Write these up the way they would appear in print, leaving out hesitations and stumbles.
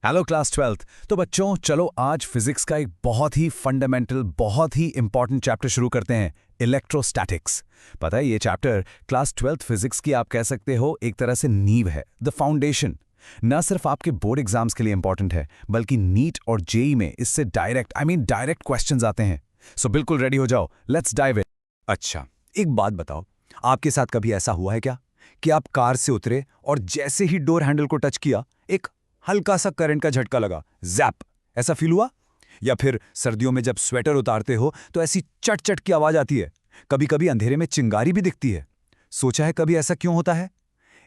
Hello class 12th। तो बच्चों चलो आज फिजिक्स का एक बहुत ही फंडामेंटल बहुत ही इंपॉर्टेंट चैप्टर शुरू करते हैं, इलेक्ट्रोस्टैटिक्स। पता है ये चैप्टर क्लास 12th फिजिक्स की आप कह सकते हो एक तरह से नींव है, द फाउंडेशन। न सिर्फ आपके बोर्ड एग्जाम्स के लिए इंपॉर्टेंट है बल्कि नीट और जेई में इससे डायरेक्ट क्वेश्चंस आते हैं। सो बिल्कुल रेडी हो जाओ, लेट्स डाइव इन। अच्छा, एक बात बताओ, आपके साथ कभी ऐसा हुआ है क्या कि आप कार से उतरे और जैसे ही डोर हैंडल को टच किया, एक हल्का सा करंट का झटका लगा, जैप, ऐसा फील हुआ? या फिर सर्दियों में जब स्वेटर उतारते हो तो ऐसी चट चट की आवाज आती है, कभी कभी अंधेरे में चिंगारी भी दिखती है। सोचा है कभी ऐसा क्यों होता है?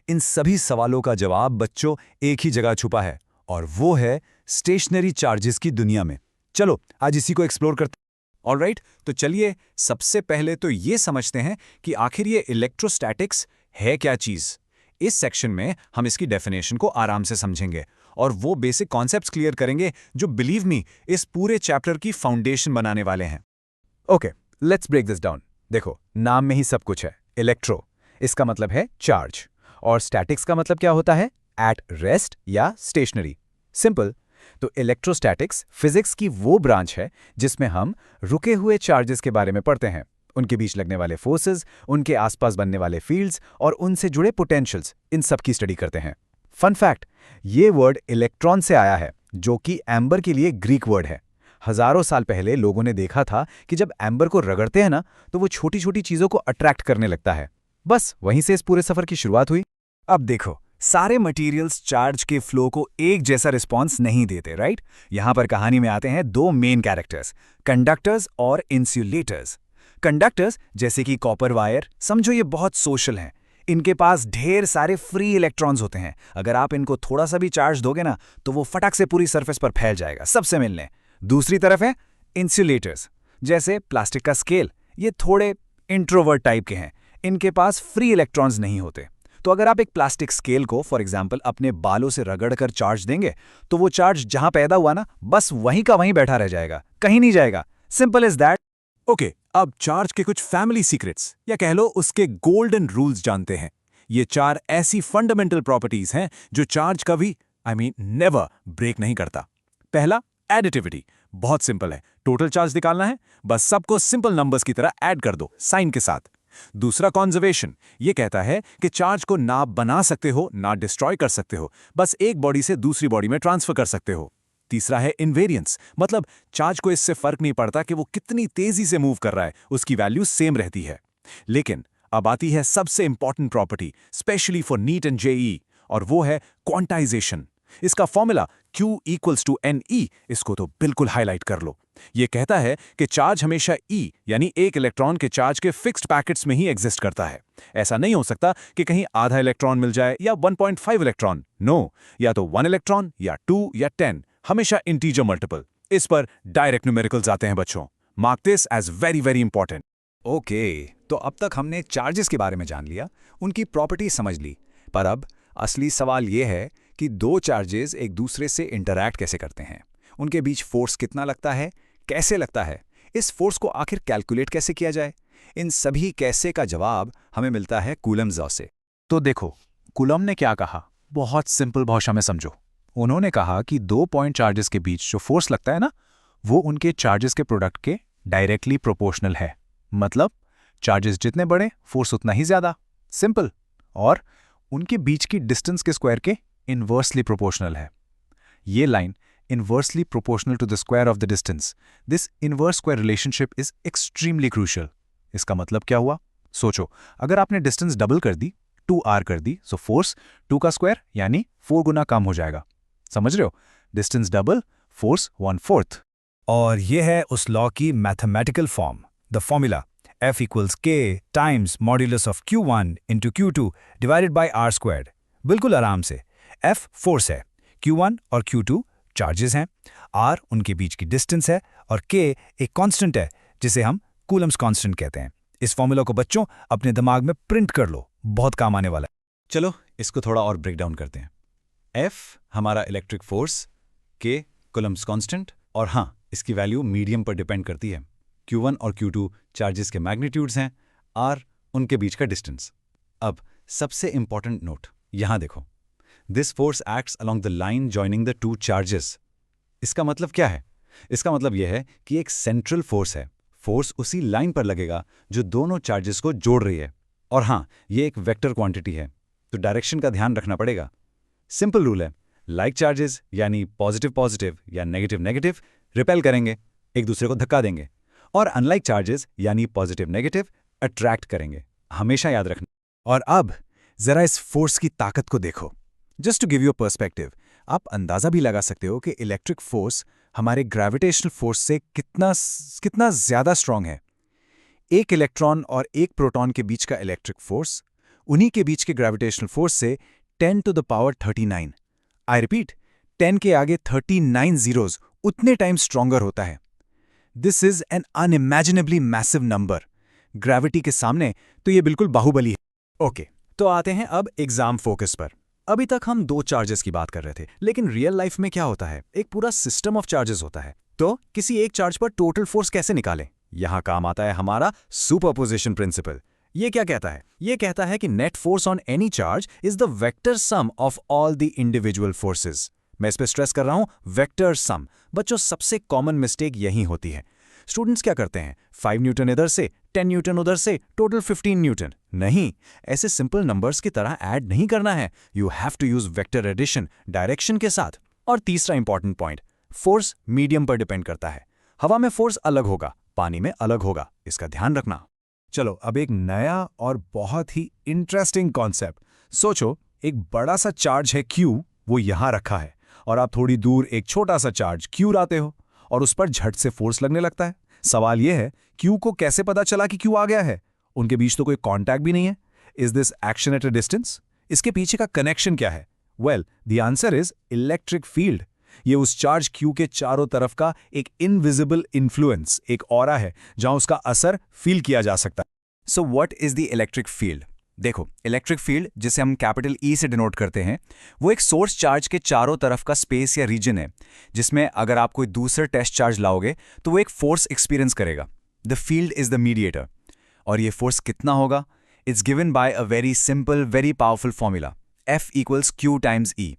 इन सभी सवालों का जवाब बच्चों एक ही जगह छुपा है, और वो है स्टेशनरी चार्जेस की दुनिया में। चलो आज इसी को एक्सप्लोर करते हैं। ऑलराइट, तो चलिए सबसे पहले तो ये समझते हैं कि आखिर ये इलेक्ट्रोस्टैटिक्स है क्या चीज। इस सेक्शन में हम इसकी डेफिनेशन को आराम से समझेंगे और वो बेसिक कॉन्सेप्ट्स क्लियर करेंगे जो बिलीव मी इस पूरे चैप्टर की फाउंडेशन बनाने वाले हैं। Okay, let's break this down. देखो, नाम में ही सब कुछ है। इलेक्ट्रो इसका मतलब है चार्ज, और स्टैटिक्स का मतलब क्या होता है? एट रेस्ट या स्टेशनरी। सिंपल। तो इलेक्ट्रोस्टैटिक्स फिजिक्स की वो ब्रांच है जिसमें हम रुके हुए चार्जेस के बारे में पढ़ते हैं, उनके बीच लगने वाले फोर्सेस, उनके आसपास बनने वाले फील्ड्स और उनसे जुड़े पोटेंशियल्स, इन सब की स्टडी करते हैं। फन फैक्ट, ये वर्ड इलेक्ट्रॉन से आया है, जो कि एम्बर के लिए ग्रीक वर्ड है। हजारों साल पहले लोगों ने देखा था कि जब एम्बर को रगड़ते हैं ना, तो वो छोटी छोटी चीजों को अट्रैक्ट करने लगता है। बस वहीं से इस पूरे सफर की शुरुआत हुई। अब देखो, सारे मटेरियल्स चार्ज के फ्लो को एक जैसा रिस्पॉन्स नहीं देते, राइट? यहां पर कहानी में आते हैं दो मेन कैरेक्टर्स, कंडक्टर्स और इंसुलेटर्स। कंडक्टर्स जैसे कि कॉपर वायर, समझो ये बहुत सोशल हैं। इनके पास ढेर सारे फ्री इलेक्ट्रॉन्स होते हैं। अगर आप इनको थोड़ा सा भी चार्ज दोगे ना, तो वो फटाक से पूरी सरफेस पर फैल जाएगा, सबसे मिलने। दूसरी तरफ है इंसुलेटर्स, जैसे प्लास्टिक का स्केल। ये थोड़े इंट्रोवर्ट टाइप के हैं, इनके पास फ्री इलेक्ट्रॉन्स नहीं होते। तो अगर आप एक प्लास्टिक स्केल को फॉर एग्जाम्पल अपने बालों से रगड़कर चार्ज देंगे, तो वो चार्ज जहां पैदा हुआ ना, बस वहीं का वहीं बैठा रह जाएगा, कहीं नहीं जाएगा। Simple is that. ओके, अब चार्ज के कुछ फैमिली सीक्रेट्स या कह लो उसके गोल्डन रूल्स जानते हैं। ये चार ऐसी फंडामेंटल प्रॉपर्टीज हैं जो चार्ज कभी नेवर ब्रेक नहीं करता। पहला, एडिटिविटी। बहुत सिंपल है, टोटल चार्ज निकालना है, बस सबको सिंपल नंबर्स की तरह ऐड कर दो साइन के साथ। दूसरा, कॉन्जर्वेशन। ये कहता है कि चार्ज को ना बना सकते हो ना डिस्ट्रॉय कर सकते हो, बस एक बॉडी से दूसरी बॉडी में ट्रांसफर कर सकते हो। तीसरा है इनवेरियंस, मतलब चार्ज को इससे फर्क नहीं पड़ता कि वो कितनी तेजी से मूव कर रहा है, उसकी वैल्यू सेम रहती है। लेकिन अब आती है सबसे important property, specially for NEET and JEE, और वो है क्वांटाइजेशन। इसका formula Q equals to NE, इसको तो बिल्कुल हाईलाइट कर लो। ये कहता है कि चार्ज हमेशा E यानी एक इलेक्ट्रॉन के चार्ज के फिक्स्ड पैकेट्स में ही एग्जिस्ट करता है। ऐसा नहीं हो सकता कि कहीं आधा इलेक्ट्रॉन मिल जाए या 1.5 इलेक्ट्रॉन। नो, या तो 1 इलेक्ट्रॉन या 2 या 10, हमेशा इंटीजर मल्टीपल। इस पर डायरेक्ट न्यूमेरिकल्स आते हैं बच्चों। Mark this as very very important. Okay, तो अब तक हमने चार्जेस के बारे में जान लिया, उनकी प्रॉपर्टी समझ ली। पर अब असली सवाल यह है कि दो चार्जेस एक दूसरे से इंटरैक्ट कैसे करते हैं, उनके बीच फोर्स कितना लगता है, कैसे लगता है, इस फोर्स को आखिर कैलकुलेट कैसे किया जाए। इन सभी कैसे का जवाब हमें मिलता है कूलम्ब लॉ से। तो देखो, कूलम्ब ने क्या कहा, बहुत सिंपल भाषा में समझो। उन्होंने कहा कि दो पॉइंट चार्जेस के बीच जो फोर्स लगता है ना, वो उनके चार्जेस के प्रोडक्ट के डायरेक्टली प्रोपोर्शनल है। मतलब चार्जेस जितने बड़े, फोर्स उतना ही ज्यादा। सिंपल। और उनके बीच की डिस्टेंस के स्क्वायर के इनवर्सली प्रोपोर्शनल है। ये line inversely proportional to the square of the distance, this inverse square relationship is extremely crucial. इसका मतलब क्या हुआ? सोचो, अगर आपने डिस्टेंस डबल कर दी, 2r कर दी, सो फोर्स 2 का स्क्वायर यानी 4 गुना कम हो जाएगा। समझ रहे हो? Distance double, force 1/4। और ये है उस लॉ की mathematical form, the formula F equals K times modulus of Q1 into Q2 divided by R squared. बिल्कुल आराम से। F फोर्स है, Q1 और Q2 चार्जेस हैं, R उनके बीच की डिस्टेंस है, और K एक कांस्टेंट है जिसे हम कूलम्स कांस्टेंट कहते हैं। इस फॉर्मूला को बच्चों अपने दिमाग में प्रिंट कर लो, बहुत काम आने वाला है। चलो इसको थोड़ा और ब्रेक डाउन करते हैं। F हमारा electric force, K Coulomb's constant, और हाँ, इसकी वैल्यू मीडियम पर डिपेंड करती है। Q1 और Q2 चार्जेस के मैग्नीट्यूड्स हैं, R उनके बीच का डिस्टेंस। अब सबसे इंपॉर्टेंट नोट, यहां देखो, this force acts along the line joining the two charges. इसका मतलब क्या है? इसका मतलब यह है कि एक सेंट्रल फोर्स है। फोर्स उसी लाइन पर लगेगा जो दोनों चार्जेस को जोड़ रही है। और हाँ, ये एक वेक्टर क्वांटिटी है, तो डायरेक्शन का ध्यान रखना पड़ेगा। सिंपल रूल है, लाइक चार्जेस यानी पॉजिटिव पॉजिटिव या नेगेटिव नेगेटिव रिपेल करेंगे, एक दूसरे को धक्का देंगे, और अनलाइक चार्जेस यानी पॉजिटिव नेगेटिव अट्रैक्ट करेंगे। हमेशा याद रखना। और अब जरा इस फोर्स की ताकत को देखो। Just to give you perspective, आप अंदाजा भी लगा सकते हो कि इलेक्ट्रिक फोर्स हमारे ग्रेविटेशनल फोर्स से कितना ज्यादा स्ट्रांग है। एक इलेक्ट्रॉन और एक प्रोटॉन के बीच का इलेक्ट्रिक फोर्स उन्हीं के बीच के ग्रेविटेशनल फोर्स से 10 to the power 39, I repeat 10 के आगे 39 जीरोज उतने टाइम स्ट्रॉन्गर होता है। This is an unimaginably massive number. Gravity के सामने तो ये बिल्कुल बाहुबली है। ओके, तो आते हैं अब एग्जाम फोकस पर। अभी तक हम दो चार्जेस की बात कर रहे थे, लेकिन रियल लाइफ में क्या होता है? एक पूरा सिस्टम ऑफ चार्जेस होता है। तो किसी एक चार्ज पर टोटल फोर्स कैसे निकालें? यहां काम आता है हमारा सुपरपोजिशन प्रिंसिपल। ये क्या कहता है? ये कहता है कि net force on any charge is the vector sum of all the individual forces. मैं इस पे स्ट्रेस कर रहा हूं, वेक्टर सम। बच्चों, सबसे कॉमन मिस्टेक यही होती है। स्टूडेंट्स क्या करते हैं? 5 न्यूटन इधर से, 10 न्यूटन उधर से, टोटल 15 न्यूटन। नहीं, ऐसे सिंपल नंबर्स की तरह ऐड नहीं करना है। You have to use vector addition direction के साथ। और तीसरा इंपॉर्टेंट पॉइंट, फोर्स मीडियम पर डिपेंड करता है। हवा में फोर्स अलग होगा, पानी में अलग होगा, इसका ध्यान रखना। चलो अब एक नया और बहुत ही इंटरेस्टिंग कॉन्सेप्ट सोचो। एक बड़ा सा चार्ज है Q, वो यहां रखा है, और आप थोड़ी दूर एक छोटा सा चार्ज Q लाते हो और उस पर झट से फोर्स लगने लगता है। सवाल यह है, Q को कैसे पता चला कि Q आ गया है? उनके बीच तो कोई कांटेक्ट भी नहीं है। Is this action at a distance? इसके पीछे का कनेक्शन क्या है? Well, the answer is electric field. ये उस चार्ज Q के चारों तरफ का एक इनविजिबल इन्फ्लुएंस, एक ऑरा है जहां उसका असर फील किया जा सकता है। So what is the electric field? देखो, इलेक्ट्रिक फील्ड, जिसे हम कैपिटल E से डिनोट करते हैं, वो एक सोर्स चार्ज के चारों तरफ का स्पेस या रीजन है, जिसमें अगर आप कोई दूसरा टेस्ट चार्ज लाओगे तो वो एक फोर्स एक्सपीरियंस करेगा। The field is the mediator. और ये फोर्स कितना होगा? It's given by a very simple, very powerful formula, F = Q × E।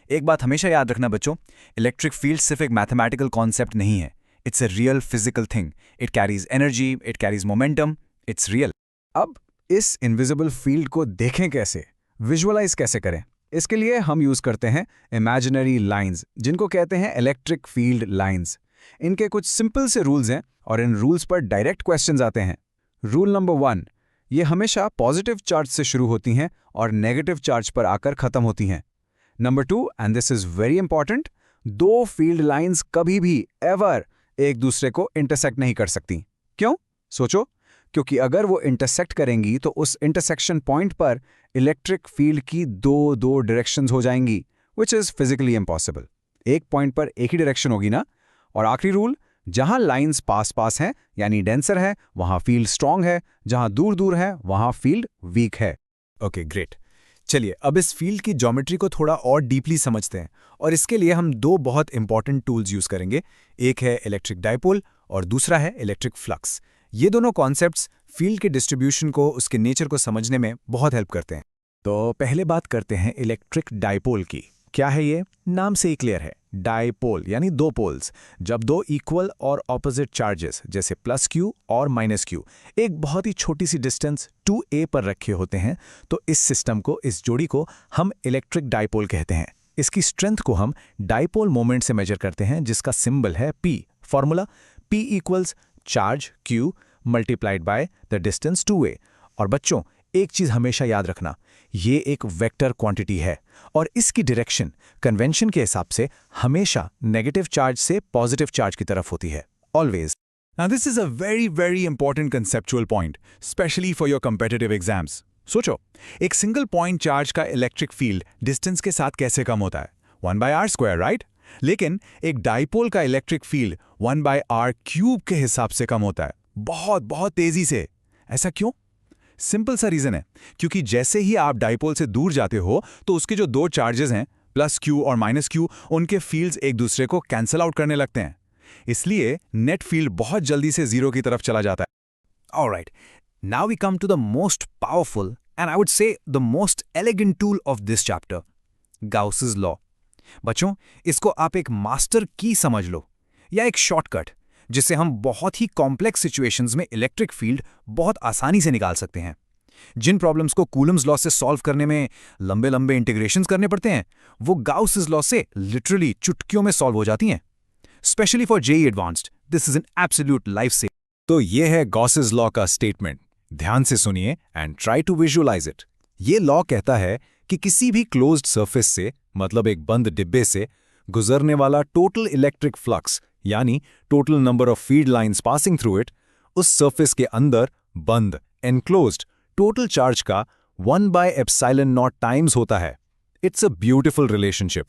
एक बात हमेशा याद रखना बच्चों, इलेक्ट्रिक फील्ड सिर्फ एक मैथमेटिकल कॉन्सेप्ट नहीं है। It's a real physical thing. It carries energy, it carries momentum, it's real. अब इस इनविजिबल फील्ड को देखें कैसे, विजुअलाइज कैसे करें? इसके लिए हम यूज करते हैं इमेजिनरी लाइंस, जिनको कहते हैं इलेक्ट्रिक फील्ड लाइंस। इनके कुछ सिंपल से रूल्स हैं और इन रूल्स पर डायरेक्ट क्वेश्चंस आते हैं। रूल नंबर 1, ये हमेशा पॉजिटिव चार्ज से शुरू होती हैं और नेगेटिव चार्ज पर आकर खत्म होती हैं। Number 2, and this is very important, दो फील्ड लाइंस कभी भी एवर एक दूसरे को इंटरसेक्ट नहीं कर सकती। क्यों? सोचो, क्योंकि अगर वो इंटरसेक्ट करेंगी तो उस इंटरसेक्शन पॉइंट पर इलेक्ट्रिक फील्ड की दो डायरेक्शंस हो जाएंगी, विच इज फिजिकली इम्पॉसिबल। एक पॉइंट पर एक ही डायरेक्शन होगी ना। और आखिरी रूल, जहां लाइंस पास पास हैं यानी डेंसर है, वहां फील्ड स्ट्रांग है, जहां दूर दूर है वहां फील्ड वीक है। Okay, great. चलिए अब इस फील्ड की ज्योमेट्री को थोड़ा और डीपली समझते हैं, और इसके लिए हम दो बहुत इंपॉर्टेंट टूल्स यूज करेंगे। एक है इलेक्ट्रिक डायपोल और दूसरा है इलेक्ट्रिक फ्लक्स। ये दोनों कॉन्सेप्ट्स फील्ड के डिस्ट्रीब्यूशन को, उसके नेचर को समझने में बहुत हेल्प करते हैं। तो पहले बात करते हैं इलेक्ट्रिक डायपोल की। क्या है ये? नाम से ही क्लियर है, डायपोल यानी दो पोल्स। जब दो इक्वल और ऑपोजिट चार्जेस जैसे +Q और -Q एक बहुत ही छोटी सी डिस्टेंस 2a पर रखे होते हैं, तो इस सिस्टम को, इस जोड़ी को हम इलेक्ट्रिक डायपोल कहते हैं। इसकी स्ट्रेंथ को हम डायपोल मोमेंट से मेजर करते हैं, जिसका सिंबल है P। Formula P = charge Q multiplied by the distance 2a। और बच्चों, एक चीज हमेशा याद रखना, ये एक वेक्टर क्वांटिटी है और इसकी डायरेक्शन कन्वेंशन के हिसाब से हमेशा नेगेटिव चार्ज से पॉजिटिव चार्ज की तरफ होती है, always. Now this is a very very important conceptual point, especially for your competitive exams. सोचो, एक सिंगल पॉइंट चार्ज का इलेक्ट्रिक फील्ड डिस्टेंस के साथ कैसे कम होता है? 1/r², right? लेकिन एक डायपोल का इलेक्ट्रिक फील्ड 1/r³ के हिसाब से कम होता है, बहुत बहुत तेजी से। ऐसा क्यों? सिंपल सा रीजन है, क्योंकि जैसे ही आप डायपोल से दूर जाते हो तो उसके जो दो चार्जेस हैं +Q और -Q, उनके फील्ड्स एक दूसरे को कैंसल आउट करने लगते हैं। इसलिए नेट फील्ड बहुत जल्दी से जीरो की तरफ चला जाता है। Alright, now we come to the most powerful and I would say the most elegant tool of this chapter, Gauss's law. बच्चों, इसको आप एक मास्टर की समझ लो, या एक शॉर्टकट जिससे हम बहुत ही कॉम्प्लेक्स सिचुएशंस में इलेक्ट्रिक फील्ड बहुत आसानी से निकाल सकते हैं। जिन प्रॉब्लम्स को कूलम्स लॉ से सॉल्व करने में लंबे लंबे इंटीग्रेशंस करने पड़ते हैं, वो गाउसेस लॉ से लिटरली चुटकियों में सॉल्व हो जाती हैं। Specially for JEE advanced, this is an absolute life saving. तो ये है गॉसेस लॉ का स्टेटमेंट। ध्यान से सुनिए and try to visualize it. ये लॉ कहता है कि किसी भी क्लोज्ड सरफेस से, मतलब एक बंद डिब्बे से, गुजरने वाला टोटल इलेक्ट्रिक फ्लक्स यानी total number of field lines passing through it, उस सरफेस के अंदर बंद एनक्लोज्ड टोटल चार्ज का 1/ε0 टाइम्स होता है। It's a beautiful relationship.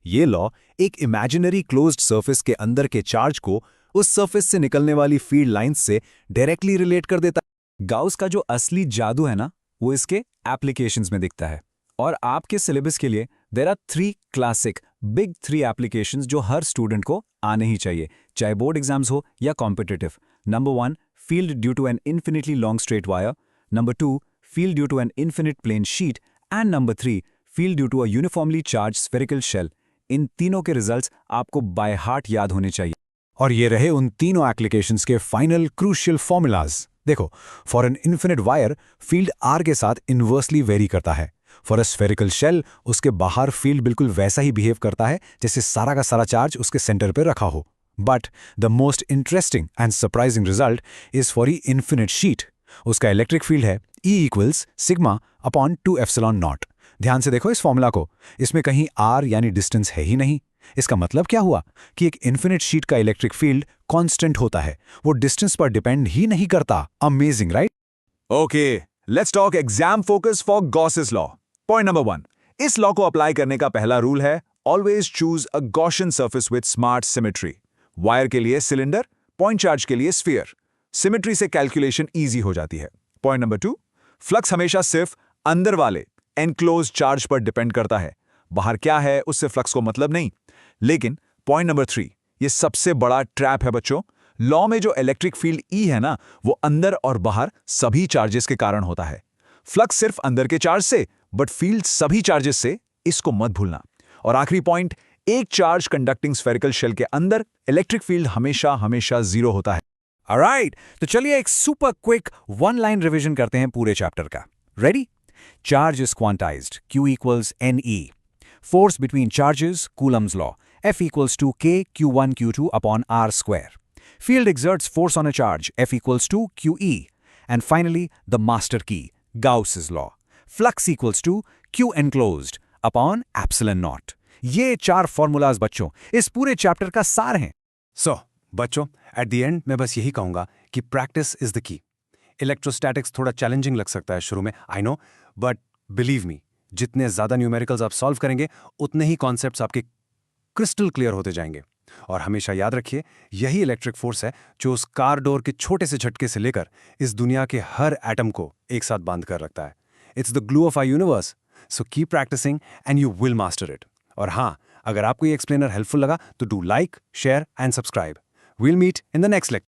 ये लॉ एक इमेजिनरी क्लोज्ड सरफेस के अंदर के चार्ज को उस सरफेस से निकलने वाली फील्ड लाइंस से डायरेक्टली रिलेट कर देता है। गाउस का जो असली जादू है ना, वो इसके एप्लीकेशंस में दिखता है। और आपके सिलेबस के लिए there are 3 classic big 3 applications जो हर स्टूडेंट को आने ही चाहिए, चाहे बोर्ड एग्जाम्स हो या competitive. Number 1, field due to an infinitely long straight wire. Number 2, field due to an infinite plane sheet. And number 3, field due to a uniformly charge spherical shell. इन तीनों के results आपको by heart याद होने चाहिए। और ये रहे उन तीनों एप्लीकेशंस के फाइनल क्रूशियल फॉर्मूलाज। देखो, for an infinite wire field r के साथ इन्वर्सली वेरी करता है। फॉर अ स्फेरिकल शेल उसके बाहर फील्ड बिल्कुल वैसा ही बिहेव करता है जैसे सारा का सारा चार्ज उसके सेंटर पर रखा हो। But the most interesting and surprising result is for E infinite sheet. उसका इलेक्ट्रिक फील्ड है E=σ/2ε0। ध्यान से देखो इस फॉर्मूला को, इसमें कहीं r यानी डिस्टेंस है ही नहीं। इसका मतलब क्या हुआ कि एक इन्फिनिट शीट का इलेक्ट्रिक फील्ड कांस्टेंट होता है, वो डिस्टेंस पर डिपेंड ही नहीं करता। Amazing, right? Okay, let's talk exam focus for Gauss's law. Point number 1, इस लॉ को अप्लाई करने का पहला रूल है always choose a Gaussian surface with smart symmetry. Wire के लिए सिलेंडर, पॉइंट चार्ज के लिए स्फीयर। सिमेट्री से कैलकुलेशन इजी हो जाती है। पॉइंट नंबर 2, फ्लक्स हमेशा सिर्फ अंदर वाले एनक्लोज चार्ज पर डिपेंड करता है, बाहर क्या है उससे फ्लक्स को मतलब नहीं। लेकिन पॉइंट नंबर 3, ये सबसे बड़ा ट्रैप है बच्चों। लॉ में जो इलेक्ट्रिक फील्ड E है ना, वो अंदर और बाहर सभी चार्जेस के कारण होता है। फ्लक्स सिर्फ अंदर के चार्ज से, बट फील्ड सभी चार्जेस से, इसको मत भूलना। और आखिरी पॉइंट, एक चार्ज कंडक्टिंग स्फेरिकल शेल के अंदर इलेक्ट्रिक फील्ड हमेशा हमेशा 0 होता है। ऑलराइट, तो चलिए एक सुपर क्विक 1 लाइन रिवीजन करते हैं पूरे चैप्टर का। Ready? Charge is quantized, Q=ne। Force between charges, Coulomb's law, F=k Q1 Q2 upon R square. Field exerts force on a charge, F=QE. And finally, the master key, Gauss's law. Flux = Q enclosed upon ε0. ये 4 formulas बच्चों इस पूरे chapter का सार हैं। सो बच्चों, at the end मैं बस यही कहूंगा कि practice is the key. Electrostatics थोड़ा चैलेंजिंग लग सकता है शुरू में, I know, but believe me, जितने ज़्यादा न्यूमेरिकल्स आप सॉल्व करेंगे उतने ही कॉन्सेप्ट्स आपके क्रिस्टल क्लियर होते जाएंगे। और हमेशा याद रखिए, यही इलेक्ट्रिक फोर्स है जो उस कार डोर के छोटे से झटके से लेकर इस दुनिया के हर एटम को एक साथ बांध कर रखता है। It's the glue of our universe. So keep practicing and you will master it. और हाँ, अगर आपको ये एक्सप्लेनर हेल्पफुल लगा तो do like, share and subscribe. We'll meet in the next lecture.